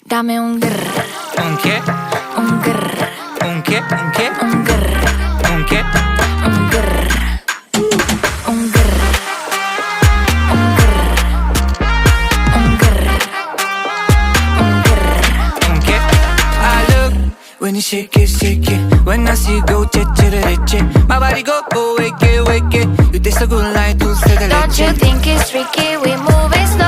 Dame un grr, ¿Un qué? un grr, ¿Un qué? ¿Un qué? un grr, ¿Un qué? un grr, un grr, un grr, un grr, un grr. ¿Un qué? I look when you shake it. When I see you go, che. My body go, wake it. You taste so good like dulce de Don't you leche. think it's tricky? We move it slow.